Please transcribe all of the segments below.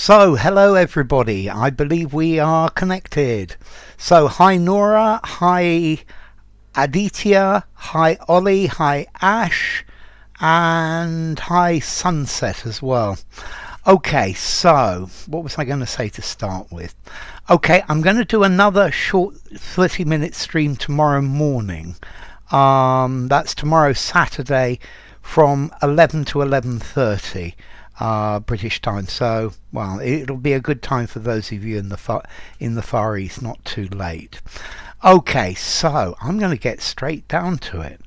So, hello everybody. I believe we are connected. So, hi Nora, hi Aditya, hi Ollie, hi Ash, and hi Sunset as well. Okay, so what was I going to say to start with? Okay, I'm going to do another short 30-minute stream tomorrow morning. That's tomorrow Saturday from 11 to 11:30. British time, so well, it'll be a good time for those of you in the Far East, not too late. Okay, so I'm going to get straight down to it.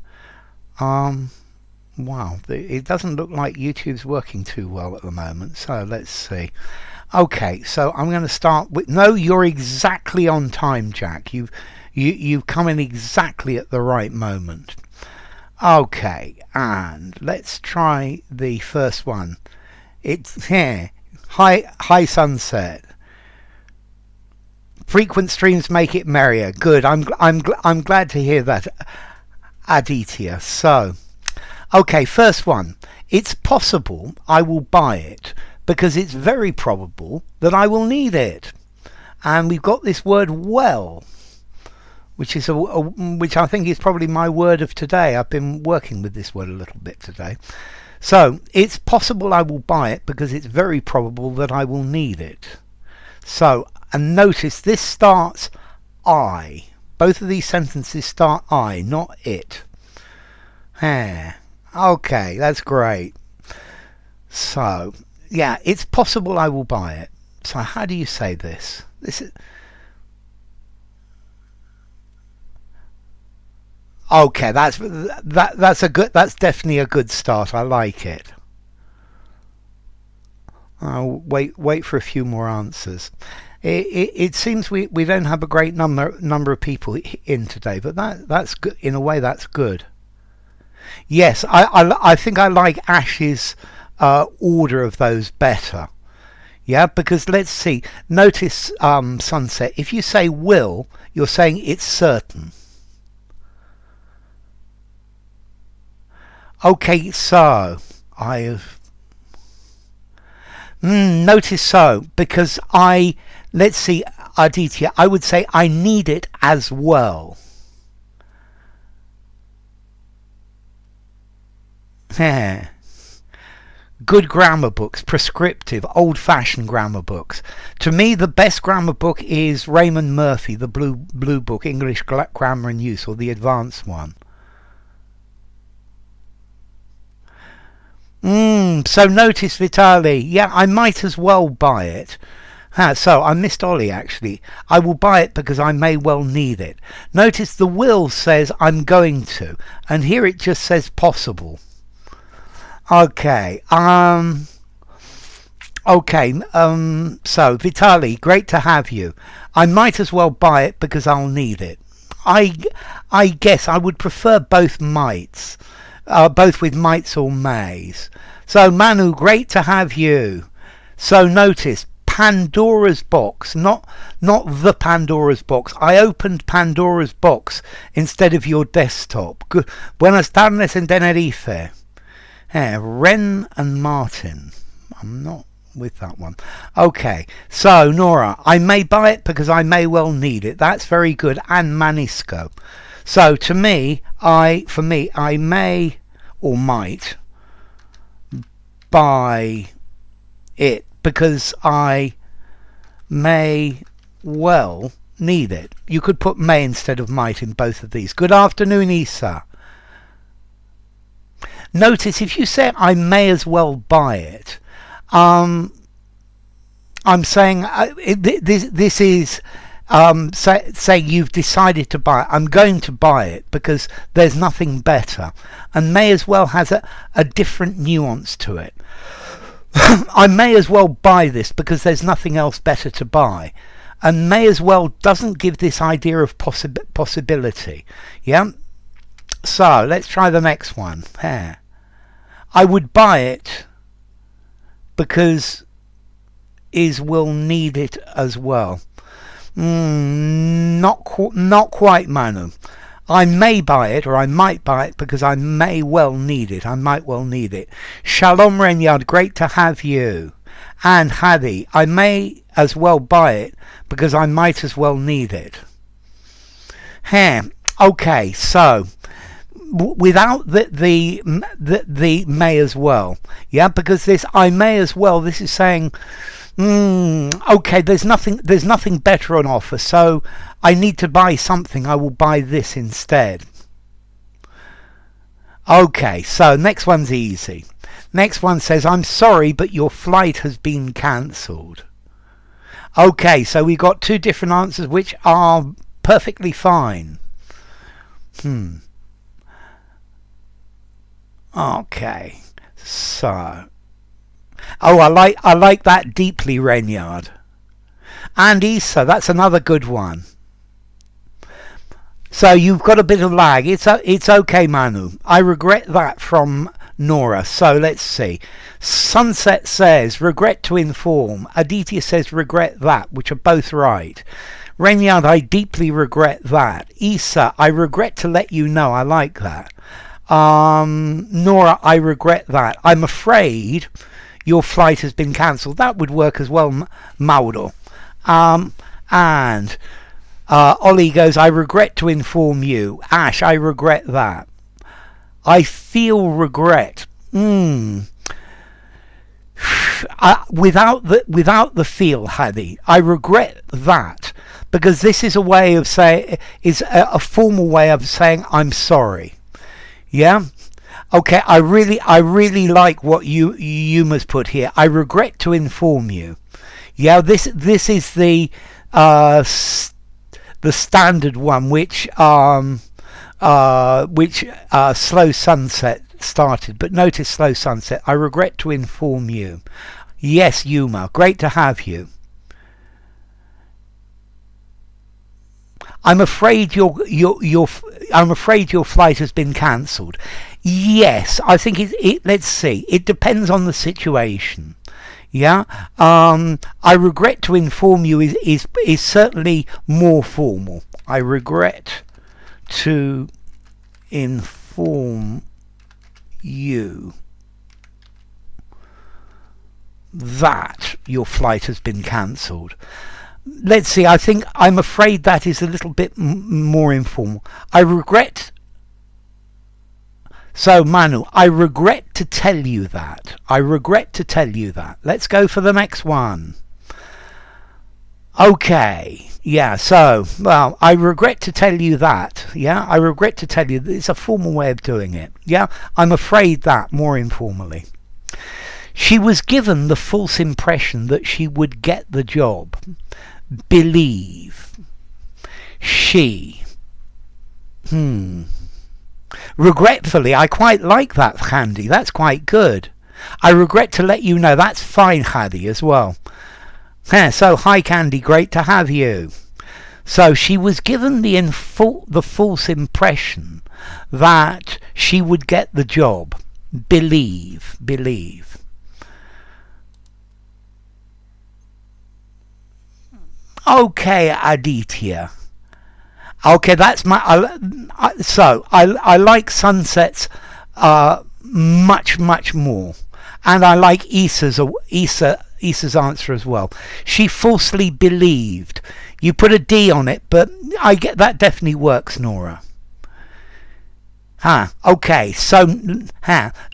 Wow, it doesn't look like YouTube's working too well at the moment, so let's see. Okay, so I'm going to start with, no, you're exactly on time, Jack. You've come in exactly at the right moment. Okay, and let's try the first one. It's here. Hi Sunset. Frequent streams make it merrier. Good. I'm glad to hear that, Aditya. So, okay, first one. It's possible I will buy it because it's very probable that I will need it. And we've got this word well, which is which I think is probably my word of today. I've been working with this word a little bit today. So, it's possible I will buy it because it's very probable that I will need it. So, and notice this starts I. Both of these sentences start I, not it. Okay, that's great. So, yeah, it's possible I will buy it. So, how do you say this? This is... Okay, that's definitely a good start. I like it. I'll wait for a few more answers. It seems we don't have a great number of people in today, but that's good. In a way, that's good. Yes, I think I like Ash's order of those better. Yeah, because let's see. Notice Sunset. If you say will, you're saying it's certain. Okay, so I have notice so because let's see, Aditya, I would say I need it as well. Good grammar books, prescriptive, old-fashioned grammar books. To me, the best grammar book is Raymond Murphy, the blue book, English Grammar and Use, or the advanced one. So notice Vitali. Yeah, I might as well buy it. So I missed Ollie actually. I will buy it because I may well need it. Notice the will says I'm going to, and here it just says possible. Okay. So Vitali, great to have you. I might as well buy it because I'll need it. I guess I would prefer both mights. Both with mights or mays. So Manu, great to have you. So notice Pandora's box, not the Pandora's box. I opened Pandora's box instead of your desktop. Good. Buenas tardes en Tenerife. Ren and Martin. I'm not with that one. Okay, so Nora, I may buy it because I may well need it. That's very good. And Manisco. So to me, I may or might buy it because I may well need it. You could put may instead of might in both of these. Good afternoon, Isa. Notice if you say I may as well buy it, I'm saying this is saying you've decided to buy it. I'm going to buy it because there's nothing better, and may as well has a different nuance to it. I may as well buy this because there's nothing else better to buy, and may as well doesn't give this idea of possibility. Yeah, so let's try the next one. I would buy it because will need it as well. Not quite, Manu. I may buy it, or I might buy it, because I may well need it. I might well need it. Shalom, Renyard. Great to have you. And Hadi, I may as well buy it because I might as well need it. Okay, so without the may as well, yeah, because this I may as well, this is saying okay, there's nothing better on offer, so I need to buy something, I will buy this instead. Okay, so next one's easy. Next one says, I'm sorry, but your flight has been cancelled. Okay, so we got two different answers which are perfectly fine. Okay, so I like that deeply, Renyard. And Issa, that's another good one. So you've got a bit of lag. It's okay, Manu. I regret that from Nora. So let's see. Sunset says, regret to inform. Aditya says, regret that, which are both right. Renyard, I deeply regret that. Issa, I regret to let you know. I like that. Nora, I regret that. I'm afraid your flight has been cancelled. That would work as well, Mauro. And Ollie goes, I regret to inform you. Ash, I regret that. I feel regret. Without the feel, Hadi. I regret that, because this is a way of saying, is a formal way of saying I'm sorry. Yeah. Okay. I really like what you must put here. I regret to inform you. Yeah. This is the standard one, which Slow Sunset started. But notice Slow Sunset. I regret to inform you. Yes, Yuma. Great to have you. I'm afraid your flight has been cancelled. Yes, I think let's see. It depends on the situation. Yeah. I regret to inform you is certainly more formal. I regret to inform you that your flight has been cancelled. Let's see, I think I'm afraid that is a little bit more informal. I regret. So Manu, I regret to tell you that. I regret to tell you that. Let's go for the next one. Okay. Yeah, so, well, I regret to tell you that. Yeah, I regret to tell you that. It's a formal way of doing it. Yeah, I'm afraid that, more informally. She was given the false impression that she would get the job. Believe. She. Regretfully, I quite like that, Handy. That's quite good. I regret to let you know. That's fine, Hadi, as well. So, hi, Candy. Great to have you. So, she was given the false impression that she would get the job. Believe. Okay, Aditya. Okay, that's my. I like Sunsets much more, and I like Issa's answer as well. She falsely believed. You put a D on it, but I get that definitely works, Nora. Okay, so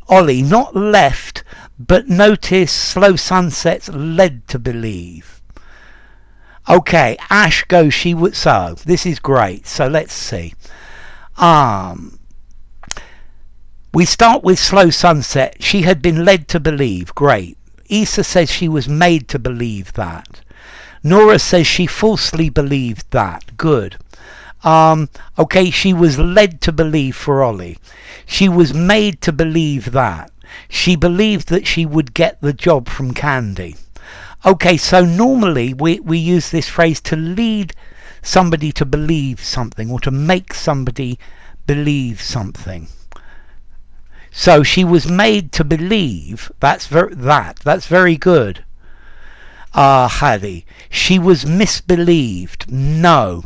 Ollie, not left, but notice Slow Sunsets led to believe. Okay, Ash goes, she would, so this is great. So let's see. We start with Slow Sunset. She had been led to believe. Great. Issa says she was made to believe that. Nora says she falsely believed that. Good. Okay, she was led to believe for Ollie. She was made to believe that. She believed that she would get the job from Candy. Okay, so normally we use this phrase to lead somebody to believe something, or to make somebody believe something. So she was made to believe. That's very good. Hadi. She was misbelieved. No.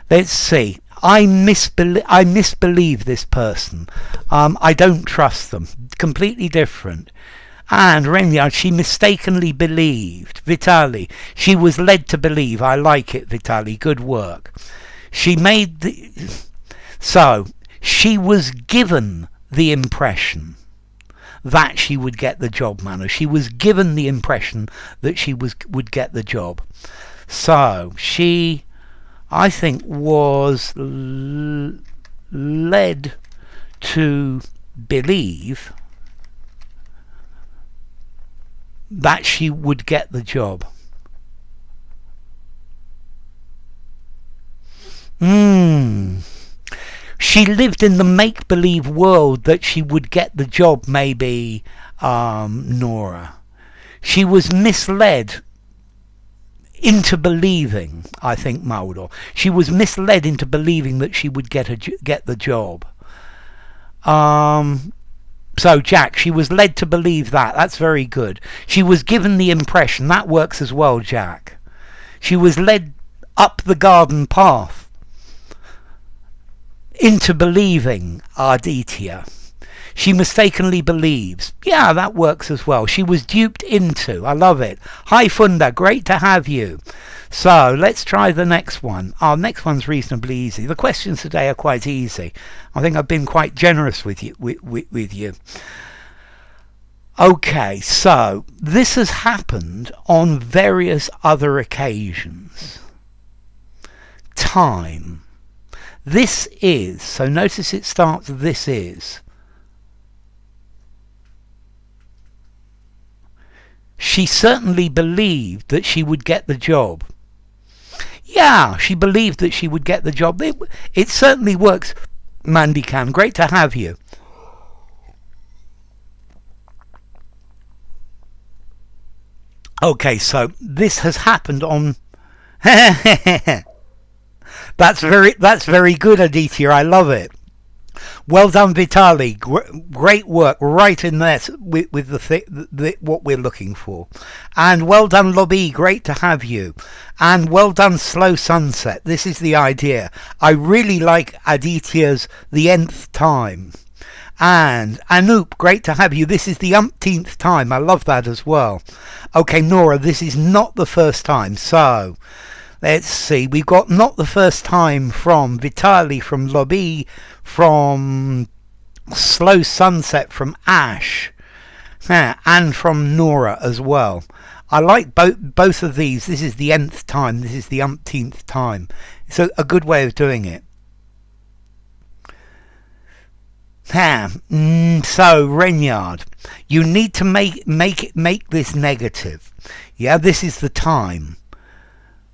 Let's see. I misbelieve this person. I don't trust them. Completely different. And Renyard, she mistakenly believed. Vitali, she was led to believe. I like it, Vitali. Good work. She made the... So, she was given the impression that she would get the job, Manu. She was given the impression that she would get the job. So, she, I think, was led to believe that she would get the job. She lived in the make-believe world that she would get the job, maybe, Nora. She was misled into believing, I think, Mauro. She was misled into believing that she would get the job. So, Jack, she was led to believe that. That's very good. She was given the impression. That works as well, Jack. She was led up the garden path into believing, Aditya. She mistakenly believes. Yeah, that works as well. She was duped into. I love it. Hi, Funda. Great to have you. So, let's try the next one. Our next one's reasonably easy. The questions today are quite easy. I think I've been quite generous with you. With you. Okay, so this has happened on various other occasions. Time. This is. So notice it starts this is. She certainly believed that she would get the job. Yeah, she believed that she would get the job. It certainly works, Mandikan. Great to have you. Okay, so this has happened on... That's very good, Aditya. I love it. Well done, Vitali. Great work, right in there with what we're looking for. And well done, Lobby. Great to have you. And well done, Slow Sunset. This is the idea. I really like Aditya's the nth time. And Anoop, great to have you. This is the umpteenth time. I love that as well. Okay, Nora, this is not the first time. So... let's see, we've got not the first time from Vitali, from Lobby, from Slow Sunset, from Ash, and from Nora as well. I like both of these. This is the nth time, this is the umpteenth time. It's a good way of doing it. So, Renyard, you need to make this negative. Yeah, this is the time.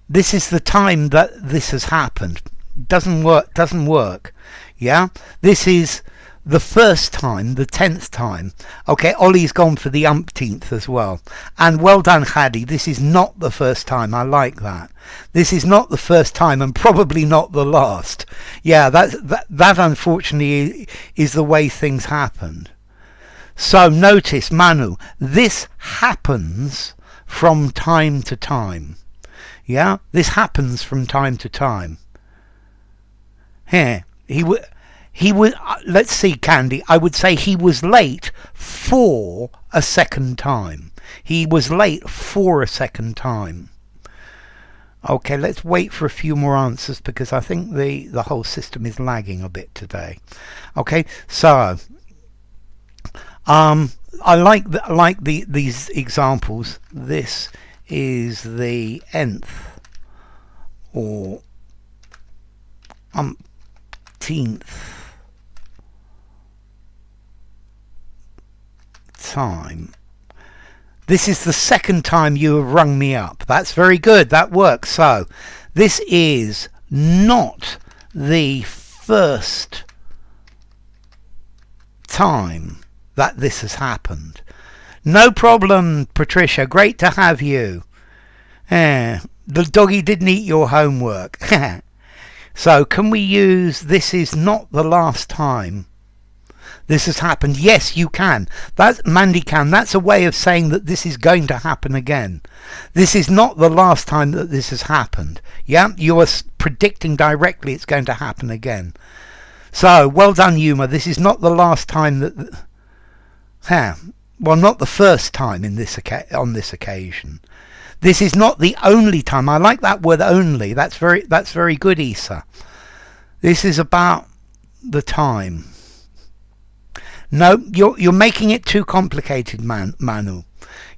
This is the time that this has happened. Doesn't work. Yeah? This is the first time, the 10th time. Okay, Ollie's gone for the umpteenth as well. And well done, Hadi. This is not the first time. I like that. This is not the first time and probably not the last. Yeah, that unfortunately is the way things happened. So notice, Manu, this happens from time to time. Yeah, this happens from time to time. Here, he was. Let's see, Candy. I would say he was late for a second time. He was late for a second time. Okay, let's wait for a few more answers because I think the whole system is lagging a bit today. Okay, so I like these examples. This is the nth or umpteenth time. This is the second time you have rung me up. That's very good. That works. So this is not the first time that this has happened. No problem, Patricia. Great to have you. The doggy didn't eat your homework. So can we use this is not the last time this has happened? Yes, you can. That's Mandy can. That's a way of saying that this is going to happen again. This is not the last time that this has happened. Yeah, you are predicting directly it's going to happen again. So well done, Yuma. This is not the last time that. Well, not the first time on this occasion. This is not the only time. I like that word only. That's very good, Isa. This is about the time. No, you're making it too complicated, Manu.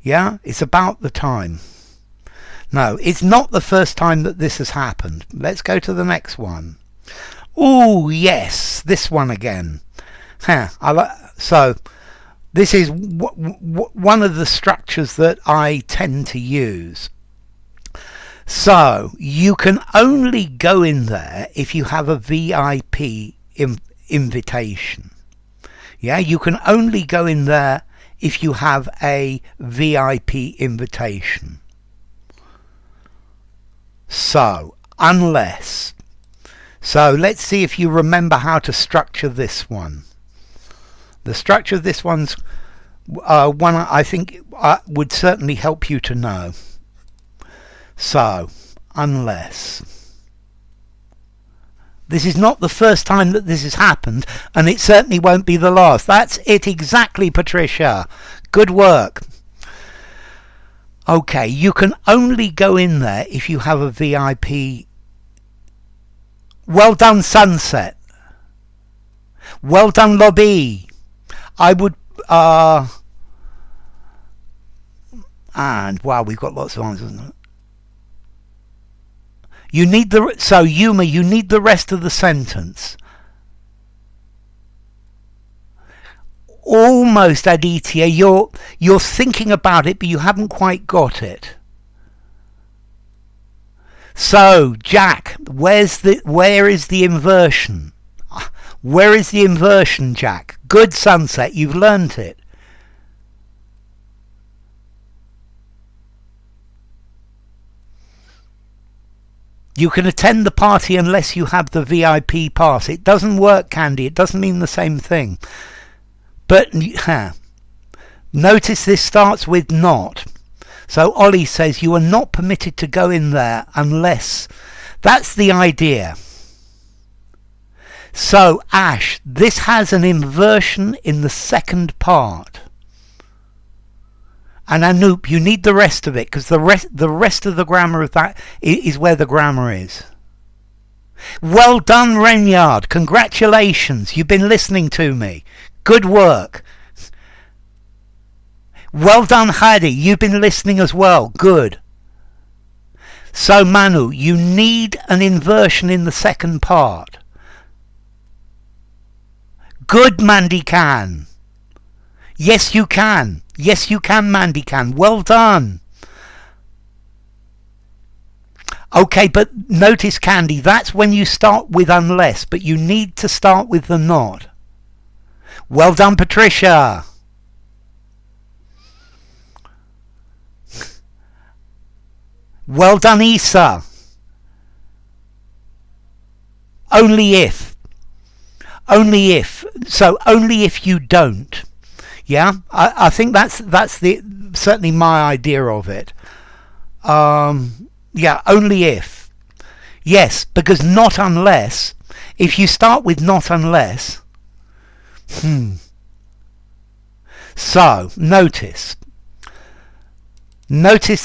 Yeah, it's about the time. No, it's not the first time that this has happened. Let's go to the next one. Oh, yes, this one again. So, this is one of the structures that I tend to use. So, you can only go in there if you have a VIP invitation. Yeah, you can only go in there if you have a VIP invitation. So, unless. So, let's see if you remember how to structure this one. The structure of this one's one I think would certainly help you to know. So, unless. This is not the first time that this has happened, and it certainly won't be the last. That's it exactly, Patricia. Good work. Okay, you can only go in there if you have a VIP. Well done, Sunset. Well done, Lobby. I would, and wow, we've got lots of answers, isn't it? You need Yuma, you need the rest of the sentence. Almost, Aditya, you're thinking about it, but you haven't quite got it. So, Jack, where is the inversion? Where is the inversion, Jack? Good, Sunset, you've learnt it. You can attend the party unless you have the VIP pass. It doesn't work, Candy. It doesn't mean the same thing. But notice this starts with not. So Ollie says you are not permitted to go in there unless. That's the idea. So Ash, this has an inversion in the second part. And Anoop, you need the rest of it, because the rest of the grammar of that is where the grammar is. Well done, Renyard. Congratulations. You've been listening to me. Good work. Well done, Heidi. You've been listening as well. Good. So, Manu, you need an inversion in the second part. Good, Mandy Can. Yes, you can. Yes, you can, Mandy Can. Well done. Okay, but notice, Candy, that's when you start with unless, but you need to start with the not. Well done, Patricia. Well done, Isa. Only if. Only if. So only if you don't. Yeah, I think that's certainly my idea of it. Yeah, only if. Yes, because not unless. If you start with not unless. So notice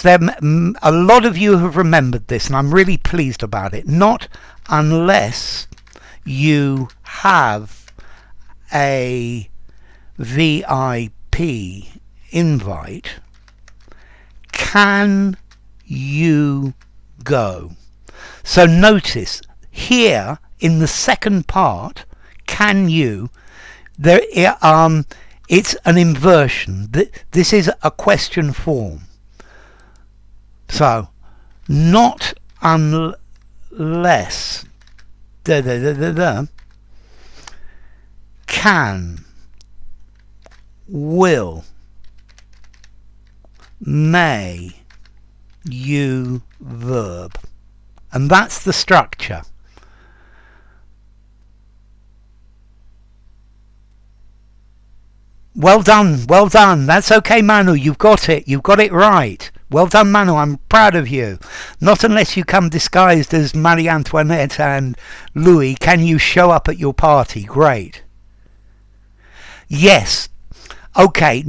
them. A lot of you have remembered this, and I'm really pleased about it. Not unless you have a VIP invite, can you go? So notice here in the second part, can you, there it's an inversion. This is a question form. So not unless can, will, may, you, verb. And that's the structure. Well done, well done. That's okay, Manu. You've got it. You've got it right. Well done, Manu. I'm proud of you. Not unless you come disguised as Marie Antoinette and Louis can you show up at your party. Great. Yes. Okay.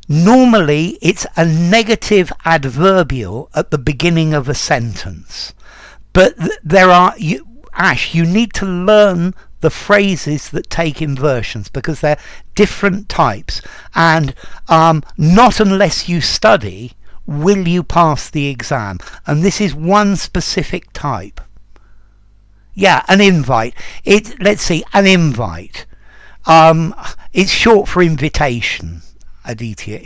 Normally, it's a negative adverbial at the beginning of a sentence. But Ash, you need to learn the phrases that take inversions because they're different types. And not unless you study will you pass the exam. And this is one specific type. Yeah, an invite. Let's see, an invite. It's short for invitation. Aditya,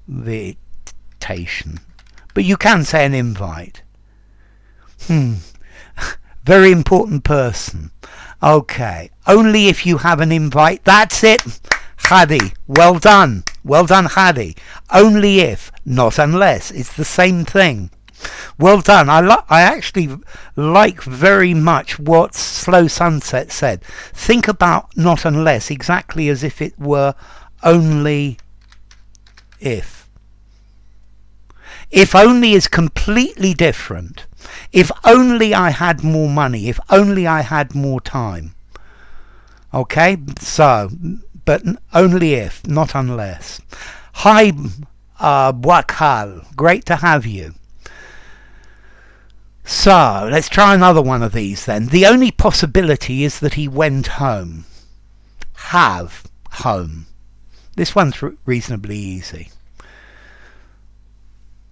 invitation. But you can say an invite. Very important person. Okay. Only if you have an invite. That's it. Hadi. Well done. Well done, Hadi. Only if, not unless. It's the same thing. Well done. I actually like very much what Slow Sunset said. Think about not unless exactly as if it were only if. If only is completely different. If only I had more money. If only I had more time. Okay? So, but only if, not unless. Hi, Bwakal. Great to have you. So, let's try another one of these then. The only possibility is that he went home. Have home. This one's reasonably easy.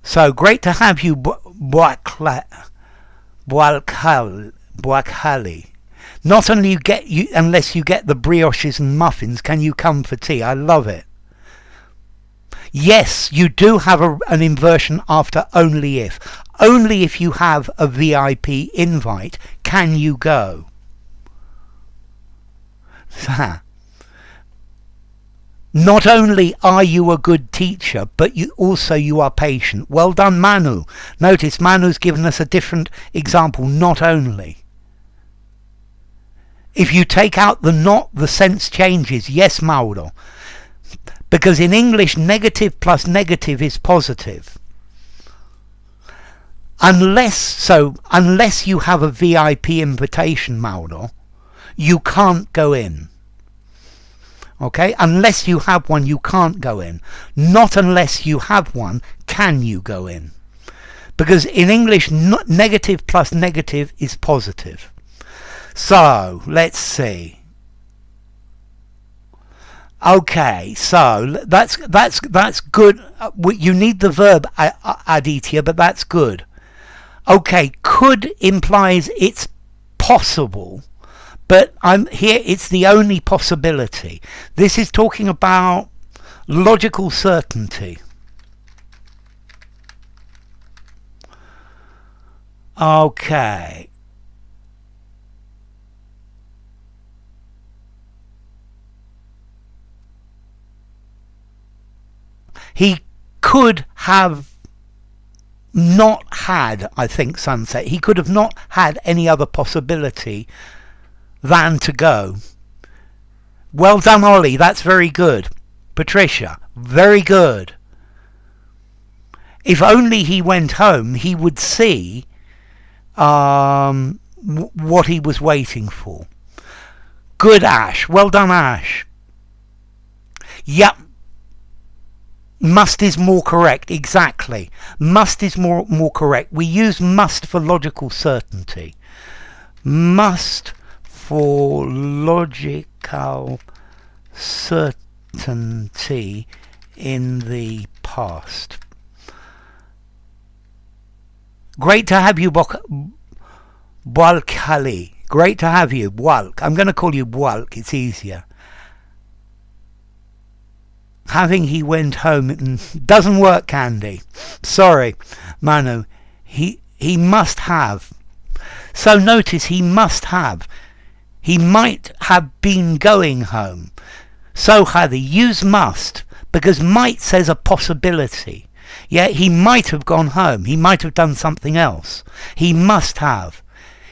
So, great to have you, Bwakali. Not only unless you get the brioches and muffins, can you come for tea? I love it. Yes, you do have an inversion after only if. Only if you have a VIP invite can you go. Not only are you a good teacher, but you are patient. Well done, Manu. Notice Manu's given us a different example. Not only. If you take out the not, the sense changes. Yes, Mauro. Because in English, negative plus negative is positive. Unless you have a VIP invitation, Mauro, you can't go in. Okay? Unless you have one, you can't go in. Not unless you have one, can you go in. Because in English, negative plus negative is positive. So, let's see. Okay, so that's good. You need the verb Aditya, but that's good. Okay, could implies it's possible, but here it's the only possibility. This is talking about logical certainty. Okay. He could have not had, I think, Sunset. He could have not had any other possibility than to go. Well done, Ollie. That's very good. Patricia, very good. If only he went home, he would see what he was waiting for. Good, Ash. Well done, Ash. Yep. Must is more correct, exactly. Must is more correct. We use must for logical certainty. Must for logical certainty in the past. Great to have you, Bwalkali. Great to have you, Bwalk. I'm going to call you Bwalk, it's easier. Having he went home doesn't work, Candy. Sorry, Manu. He must have. So notice he must have. He might have been going home. So Hadi, use must because might says a possibility. Yeah, he might have gone home. He might have done something else. He must have.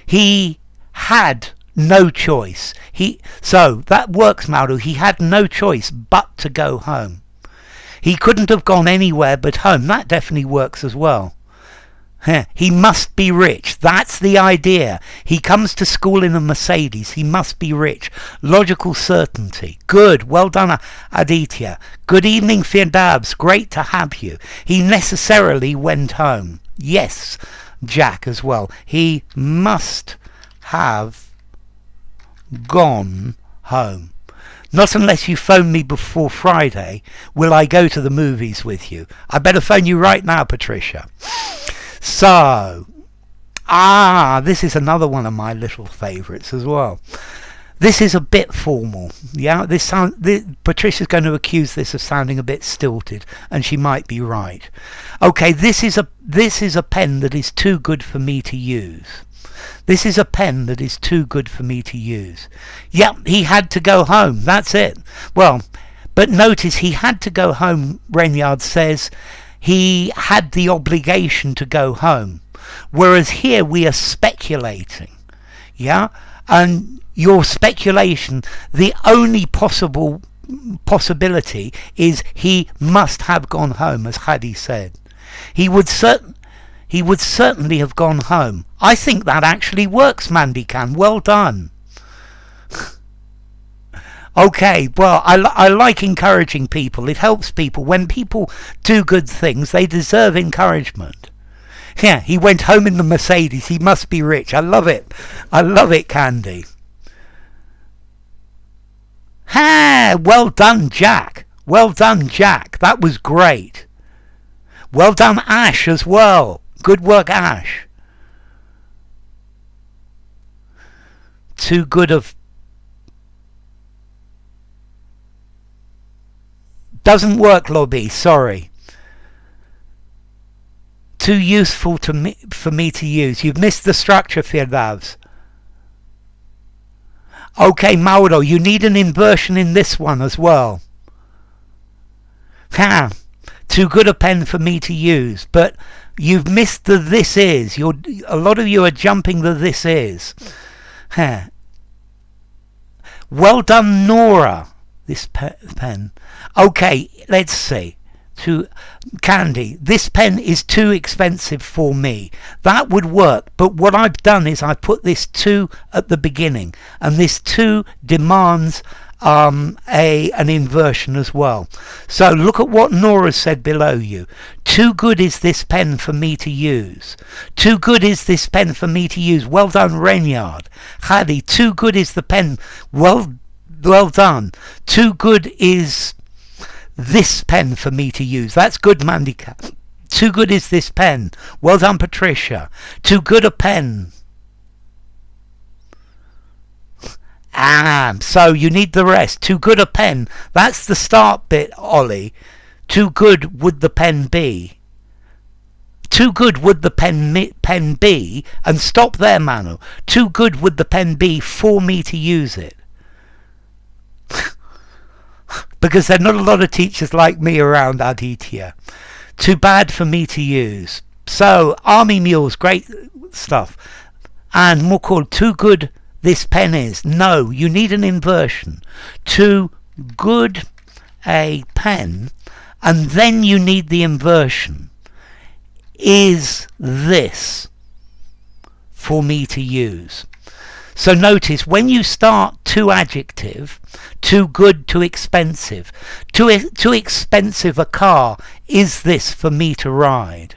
He had no choice. So that works, Mauro. He had no choice but to go home. He couldn't have gone anywhere but home. That definitely works as well. He must be rich. That's the idea. He comes to school in a Mercedes. He must be rich. Logical certainty. Good. Well done, Aditya. Good evening, Firdabs. Great to have you. He necessarily went home. Yes, Jack as well. He must have gone home. Not unless you phone me before Friday will I go to the movies with you. I better phone you right now, Patricia. So, this is another one of my little favourites as well. This is a bit formal. Yeah, Patricia's going to accuse this of sounding a bit stilted, and she might be right. Okay, this is a pen that is too good for me to use. This is a pen that is too good for me to use. Yep, he had to go home. That's it. Well, but notice he had to go home, Renyard says. He had the obligation to go home. Whereas here we are speculating. Yeah? And your speculation, the only possibility is he must have gone home, as Hadi said. He would certainly have gone home. I think that actually works, Mandikan. Well done. Okay, well, I like encouraging people. It helps people. When people do good things, they deserve encouragement. Yeah, he went home in the Mercedes. He must be rich. I love it. I love it, Candy. Ha! Well done, Jack. Well done, Jack. That was great. Well done, Ash, as well. Good work, Ash. Too good of... Doesn't work, Lobby. Sorry. Too useful for me to use. You've missed the structure, Firdavs. Okay, Mauro, you need an inversion in this one as well. Ha! Too good a pen for me to use. But you've missed the this is. A lot of you are jumping the this is. Ha! Well done, Nora. This pen. Okay, let's see. Candy, this pen is too expensive for me. That would work, but what I've done is I put this too at the beginning, and this too demands an inversion as well. So look at what Nora said below you. Too good is this pen for me to use. Too good is this pen for me to use. Well done, Renyard. Hadi, too good is the pen. Well done. Too good is this pen for me to use. That's good, Mandika. Too good is this pen. Well done, Patricia. Too good a pen. So you need the rest. Too good a pen. That's the start bit, Ollie. Too good would the pen be. Too good would the pen be, and stop there, Manu. Too good would the pen be for me to use it. Because there are not a lot of teachers like me around, Aditya. Too bad for me to use. So, Army Mules, great stuff. And more called, too good this pen is. No, you need an inversion. Too good a pen, and then you need the inversion. Is this for me to use? So notice, when you start too adjective, too good, too expensive. Too expensive a car, is this for me to ride?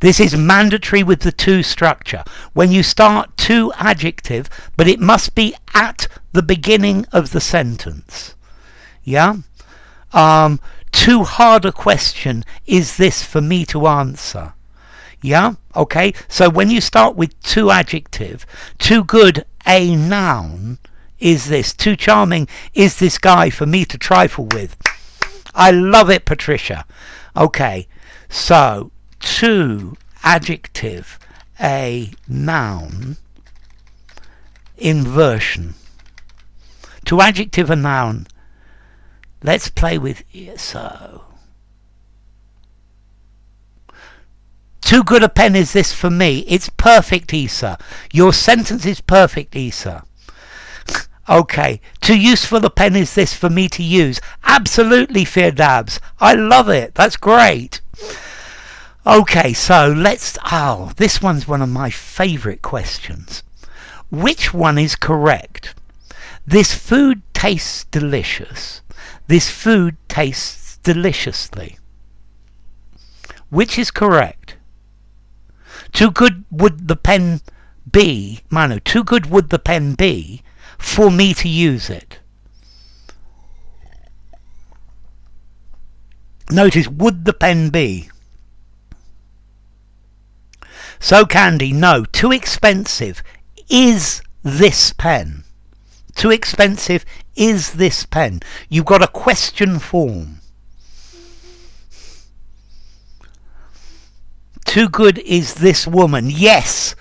This is mandatory with the to structure. When you start too adjective, but it must be at the beginning of the sentence. Yeah? Too hard a question, is this for me to answer? Yeah? Okay? So when you start with too adjective, too good a noun, is this. Too charming, is this guy for me to trifle with? I love it, Patricia. Okay. So, too adjective a noun, inversion. To adjective a noun. Let's play with so. Too good a pen is this for me. It's perfect, Isa. Your sentence is perfect, Isa. Okay. Too useful a pen is this for me to use. Absolutely, Firdabs. I love it. That's great. Okay, so this one's one of my favourite questions. Which one is correct? This food tastes delicious. This food tastes deliciously. Which is correct? Too good would the pen be, Manu, too good would the pen be for me to use it. Notice, would the pen be? So Candy, no, too expensive. Is this pen? Too expensive, is this pen? You've got a question form. Too good is this woman? Yes.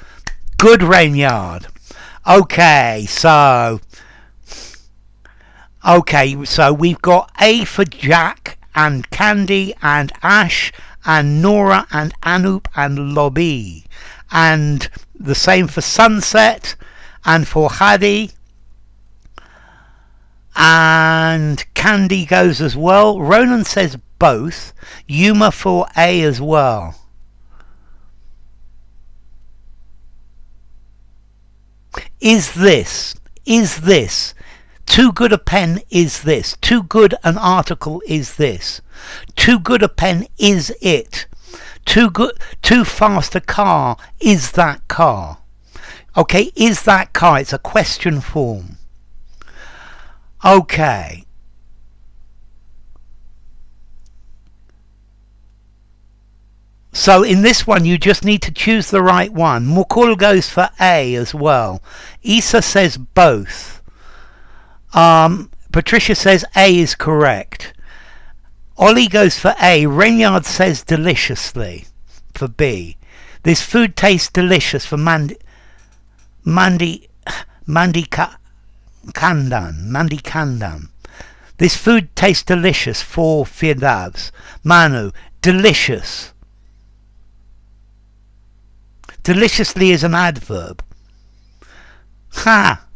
Good, Rainyard. Okay, so we've got A for Jack and Candy and Ash and Nora and Anup and Lobby. And the same for Sunset and for Hadi. And Candy goes as well. Ronan says both. Yuma for A as well. Is this too good a pen? Is this too good an article? Is this too good a pen? Is it too fast a car? Is that car? Okay, is that car? It's a question form. Okay, so in this one you just need to choose the right one. Mukul goes for A as well. Issa says both. Patricia says A is correct. Ollie goes for A. Rainyard says deliciously for B. This food tastes delicious for Mandy Kandan. This food tastes delicious for Firdavs. Manu, delicious. Deliciously is an adverb. Ha!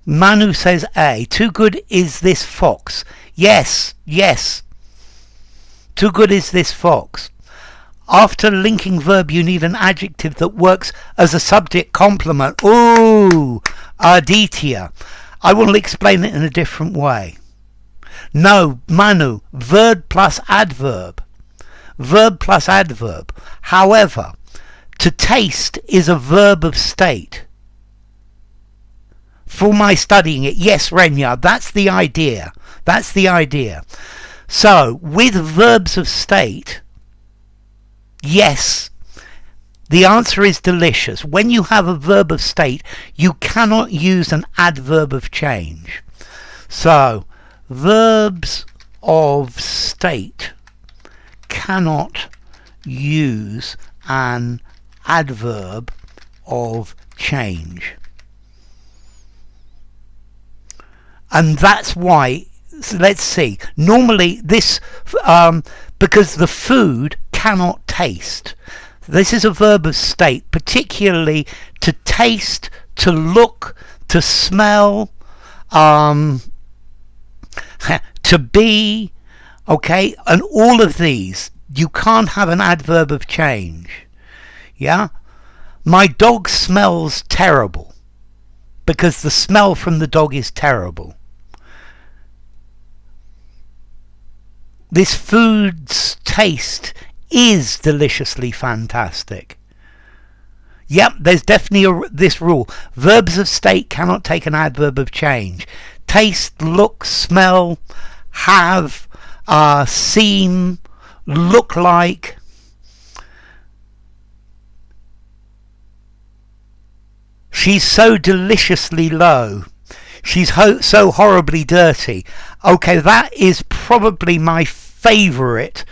Manu says A. Too good is this fox. Yes. Too good is this fox. After linking verb you need an adjective that works as a subject complement. Ooh! Aditya. I will explain it in a different way. No, Manu. Verb plus adverb. Verb plus adverb. However, to taste is a verb of state. For my studying it, yes, Renya, that's the idea. So, with verbs of state, yes, the answer is delicious. When you have a verb of state, you cannot use an adverb of change. So, verbs of state cannot use an adverb of change. And that's why, so let's see, normally this, because the food cannot taste. This is a verb of state, particularly to taste, to look, to smell, to be, okay, and all of these, you can't have an adverb of change. Yeah? My dog smells terrible, because the smell from the dog is terrible. This food's taste is deliciously fantastic. Yep, there's definitely this rule. Verbs of state cannot take an adverb of change. Taste, look, smell, have, seem, look like. She's so deliciously low. She's so horribly dirty. Okay, that is probably my favourite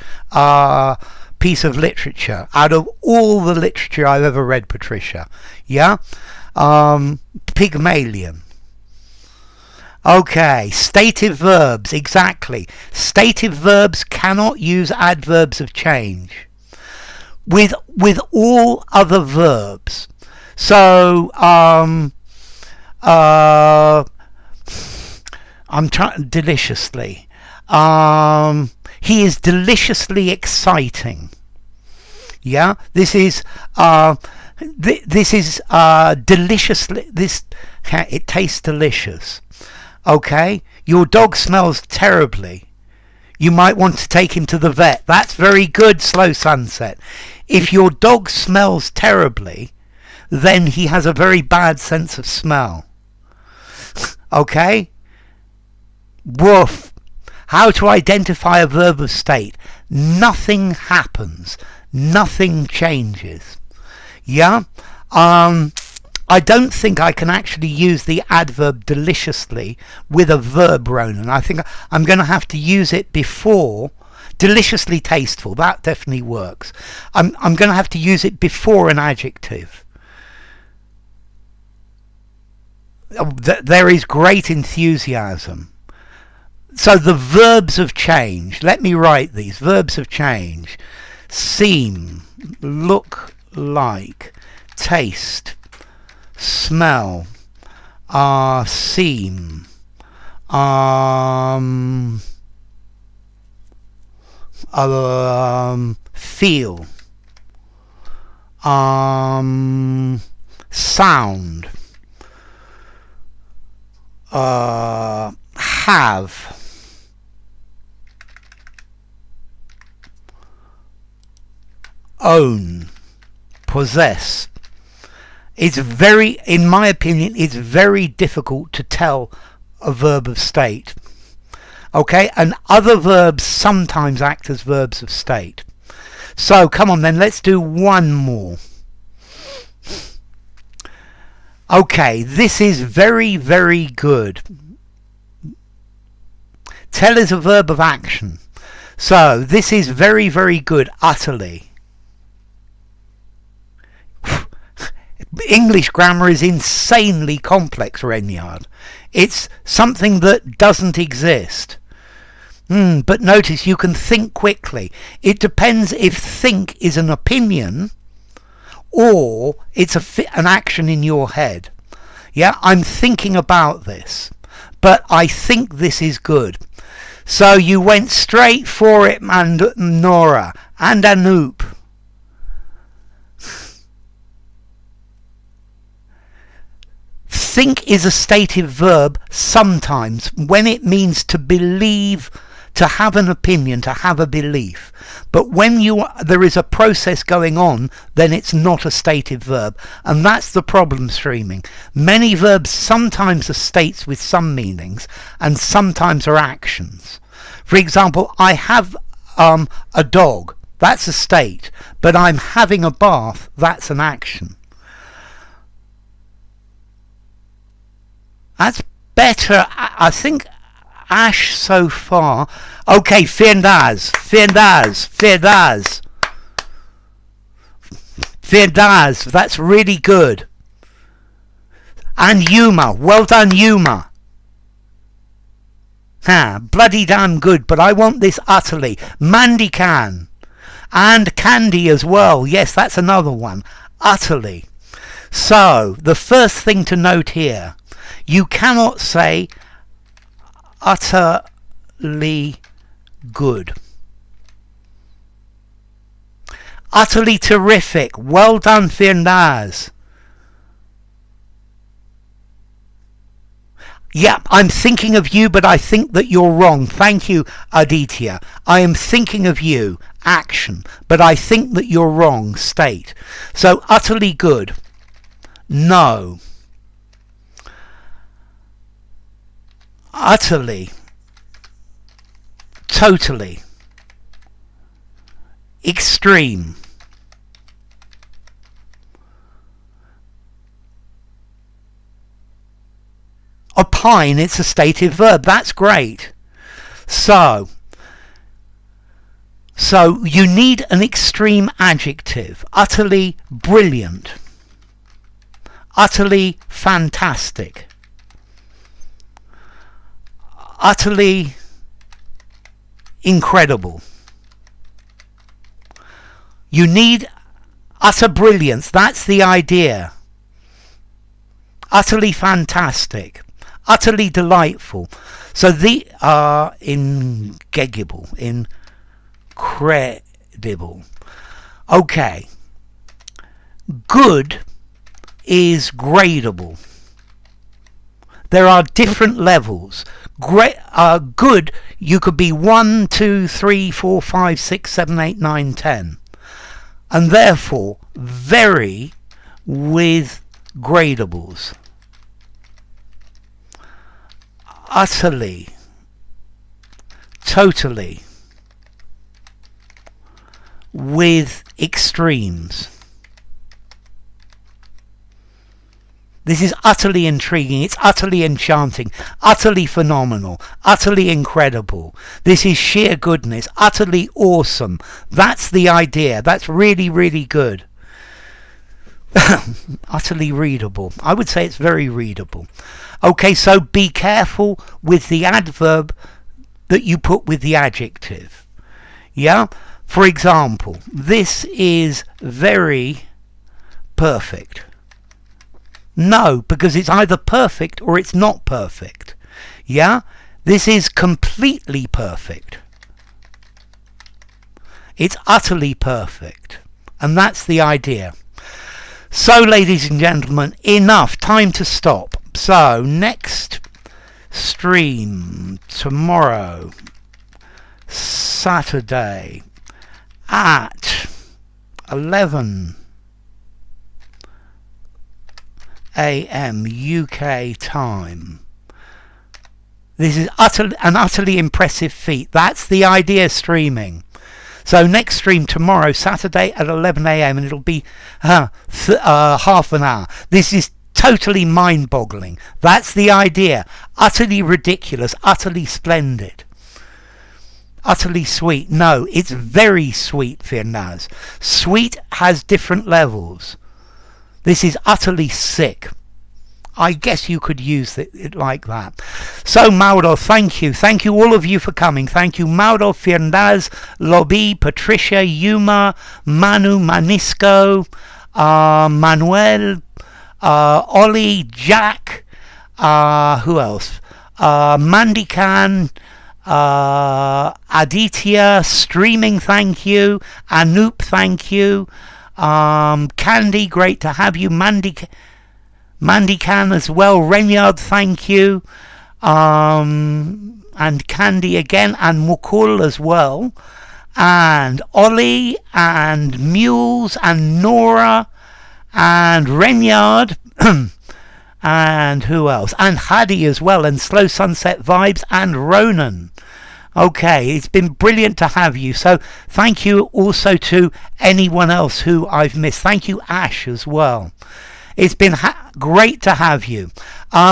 piece of literature out of all the literature I've ever read, Patricia. Yeah? Pygmalion. Okay, stative verbs, exactly. Stative verbs cannot use adverbs of change. With all other verbs. So, I'm trying deliciously. He is deliciously exciting. Yeah, this is deliciously. It tastes delicious. Okay, your dog smells terribly. You might want to take him to the vet. That's very good, Slow Sunset. If your dog smells terribly, then he has a very bad sense of smell. Okay? Woof. How to identify a verb of state. Nothing happens. Nothing changes. Yeah? I don't think I can actually use the adverb deliciously with a verb, Ronan. I think I'm going to have to use it before. Deliciously tasteful, that definitely works. I'm going to have to use it before an adjective. There is great enthusiasm. So the verbs of change. Let me write these. Verbs of change. Seem, look like, taste, smell, seem, feel, sound, have, own, possess. It's very, in my opinion, it's very difficult to tell a verb of state. Okay, and other verbs sometimes act as verbs of state. So come on then, let's do one more. Okay, this is very, very good. Tell is a verb of action. So this is very, very good, utterly. English grammar is insanely complex, Renyard. It's something that doesn't exist. But notice you can think quickly. It depends if think is an opinion or it's an action in your head. Yeah, I'm thinking about this, but I think this is good. So you went straight for it, Nora and Anoop. Think is a stative verb sometimes when it means to believe, to have an opinion, to have a belief. But when there is a process going on, then it's not a stative verb. And that's the problem, streaming. Many verbs sometimes are states with some meanings and sometimes are actions. For example, I have a dog. That's a state. But I'm having a bath. That's an action. That's better, I think, Ash, so far. Okay, Fiendaz, that's really good. And Yuma, well done, Yuma. Bloody damn good, but I want this utterly. Mandy can. And Candy as well, yes, that's another one. Utterly. So, the first thing to note here, you cannot say utterly good. Utterly terrific. Well done, Fiendaz. Yeah, I'm thinking of you, but I think that you're wrong. Thank you, Aditya. I am thinking of you. Action. But I think that you're wrong. State. So, utterly good. No. Utterly, totally, extreme, opine, it's a stative verb. That's great. So you need an extreme adjective. Utterly brilliant, utterly fantastic, utterly incredible. You need utter brilliance. That's the idea. Utterly fantastic. Utterly delightful. So the incredible, incredible. Okay. Good is gradable. There are different levels. Good, you could be 1, 2, 3, 4, 5, 6, 7, 8, 9, 10. And therefore, very with gradables. Utterly, totally, with extremes. This is utterly intriguing, it's utterly enchanting, utterly phenomenal, utterly incredible. This is sheer goodness, utterly awesome. That's the idea. That's really, really good. Utterly readable. I would say it's very readable. Okay, so be careful with the adverb that you put with the adjective. Yeah? For example, this is very perfect. No, because it's either perfect or it's not perfect. Yeah? This is completely perfect. It's utterly perfect. And that's the idea. So, ladies and gentlemen, enough. Time to stop. So, next stream tomorrow, Saturday, at 11 a.m. UK time. This is an utterly impressive feat. That's the idea, streaming. So next stream tomorrow, Saturday at 11 a.m. and it'll be half an hour. This is totally mind-boggling. That's the idea. Utterly ridiculous, utterly splendid. Utterly sweet. No, it's very sweet, Firnaz. Sweet has different levels. This is utterly sick. I guess you could use it like that. So, Mauro, thank you. Thank you, all of you, for coming. Thank you, Mauro, Firnaz, Lobby, Patricia, Yuma, Manu, Manisco, Manuel, Ollie, Jack, who else? Mandy Khan, Aditya, Streaming, thank you. Anoop, thank you. Candy, great to have you. Mandy Khan as well. Renyard, thank you. And Candy again, and Mukul as well. And Ollie, and Mules, and Nora, and Renyard, and who else? And Hadi as well, and Slow Sunset Vibes, and Ronan. Okay, it's been brilliant to have you. So thank you also to anyone else who I've missed. Thank you, Ash, as well. It's been great to have you. I